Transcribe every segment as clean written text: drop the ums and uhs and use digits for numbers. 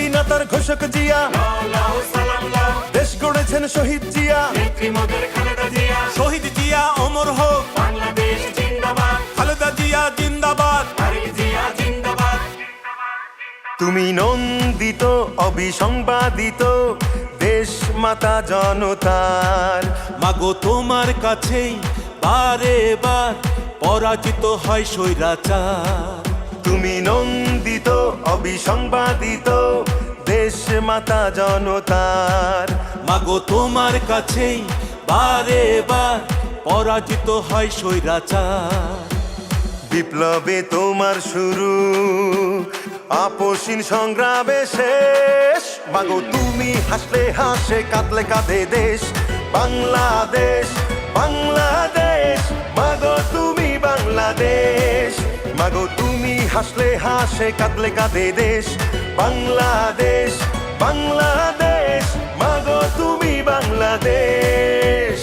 স্বাধীনতার ঘোষক জিয়া, দেশ গড়েছেন শহীদ জিয়া, শহীদ জিয়া অমর হোক, বাংলাদেশ জিন্দাবাদ, খালেদা জিয়া জিন্দাবাদ। তারেক জিয়া জিন্দাবাদ। তুমি নন্দিত অবিসংবাদিত দেশ মাতা জনতার। মাগো তোমার কাছেই বারে বার পরাজিত হয় স্বৈরাচার। তুমি নন্দিত অবিসংবাদিত দেশ মাতা জনতার। মাগো তোমার কাছেই বারে বার পরাজিত হয় স্বৈরাচার। বিপ্লবে তোমার শুরু, আপসীন সংগ্রামে শেষ। মাগো তুমি হাসলে হাসে, কাঁদলে কাঁদে দেশ বাংলাদেশ, বাংলাদেশ। মাগো তুমি বাংলাদেশ, মাগো তুমি হাসলে হাসে, কাঁদলে কাঁদে দেশ বাংলাদেশ, বাংলাদেশ। মাগো তুমি বাংলাদেশ।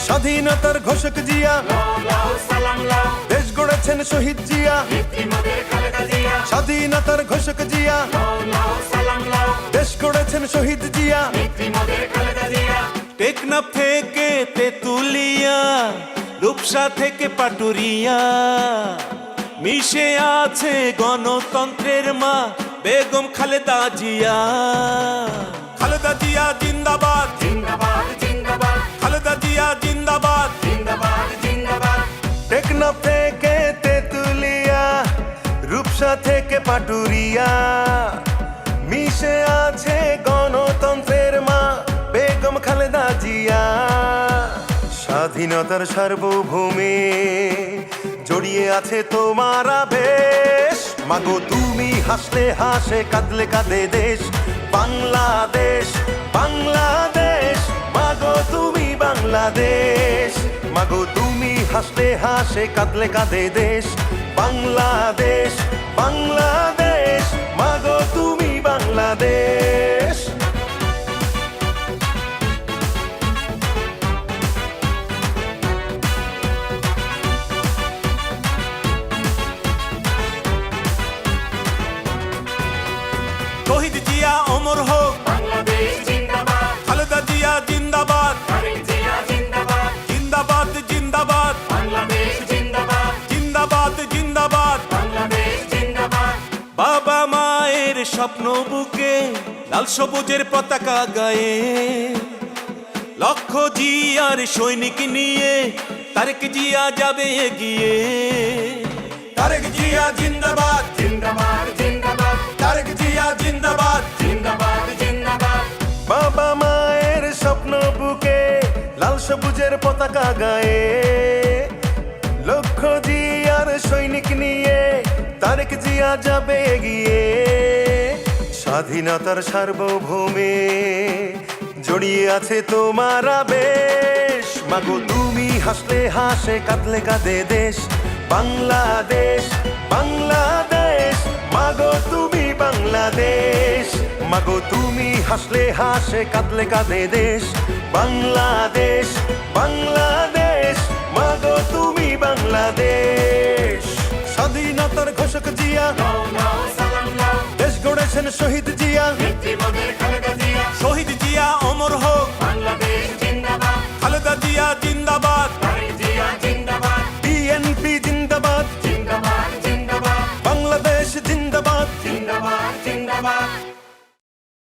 স্বাধীনতার ঘোষক জিয়া, লাও সালাম লাও, দেশ গড়েছেন শহীদ জিয়া। নেত্রীমোদের খালেদা জিয়া। স্বাধীনতার ঘোষক জিয়া, লাও সালাম লাও, দেশ গড়েছেন শহীদ জিয়া। নেত্রীমোদের খালেদা জিয়া। টেকনাফ থেকে তেতুলিয়া, রূপসা থেকে পাটুরিয়া, মিশে আছে গণতন্ত্রের মা বেগম খালেদা জিয়া। খালেদা জিয়া জিন্দাবাদ, জিন্দাবাদ জিন্দাবাদ, খালেদা জিয়া জিন্দাবাদ। জিন্দাবাদ জিন্দাবাদ। টেকনাফ থেকে তেতুলিয়া, রূপসা থেকে পাটুরিয়া, মিশে আছে গণতন্ত্রের মা বেগম খালেদা জিয়া। স্বাধীনতার সার্বভৌমে জড়িয়ে আছে তোমার আবেশ। মাগো তুমি হাসলে হাসে, কাঁদলে কাঁদে দেশ বাংলাদেশ, বাংলাদেশ। মাগো তুমি বাংলাদেশ, মাগো তুমি হাসলে হাসে, কাঁদলে কাঁদে দেশ বাংলাদেশ, বাংলাদেশ। মাগো তুমি বাংলাদেশ। শহীদ জিয়া অমর হোক, বাংলাদেশ জিন্দাবাদ, খালেদা জিয়া জিন্দাবাদ। তারেক জিয়া জিন্দাবাদ, জিন্দাবাদ জিন্দাবাদ, বাংলাদেশ জিন্দাবাদ, জিন্দাবাদ জিন্দাবাদ। বাংলাদেশ জিন্দাবাদ। বাবা মায়ের স্বপ্ন বুকে লাল সবুজের পতাকা গায়ে, লক্ষ জিয়ার সৈনিক নিয়ে তারেক জিয়া যাবে এগিয়ে। তারেক জিয়া জিন্দাবাদ, জিন্দাবাদ জিন্দাবাদ, তারেক জিয়া জিন্দাবাদ। জিন্দাবাদ জিন্দাবাদ। বাবা মায়ের স্বপ্ন বুকে লাল সবুজের পতাকা গায়ে, লক্ষ জিয়ার সৈনিক নিয়ে তারেক জিয়া যাবে এগিয়ে। স্বাধীনতার সার্বভৌমে জড়িয়ে আছে তোমার আবেশ। মাগো তুমি হাসলে হাসে, কাঁদলে কাঁদে দেশ বাংলাদেশ, বাংলাদেশ। মাগো তুমি বাংলাদেশ, মাগো তুমি হাসলে হাসে, কাঁদলে কাঁদে দেশ বাংলাদেশ, বাংলাদেশ। মাগো তুমি বাংলাদেশ। স্বাধীনতার ঘোষক জিয়া, লাও সালাম লাও, দেশ গড়েছেন শহীদ জিয়া। নেত্রীমোদের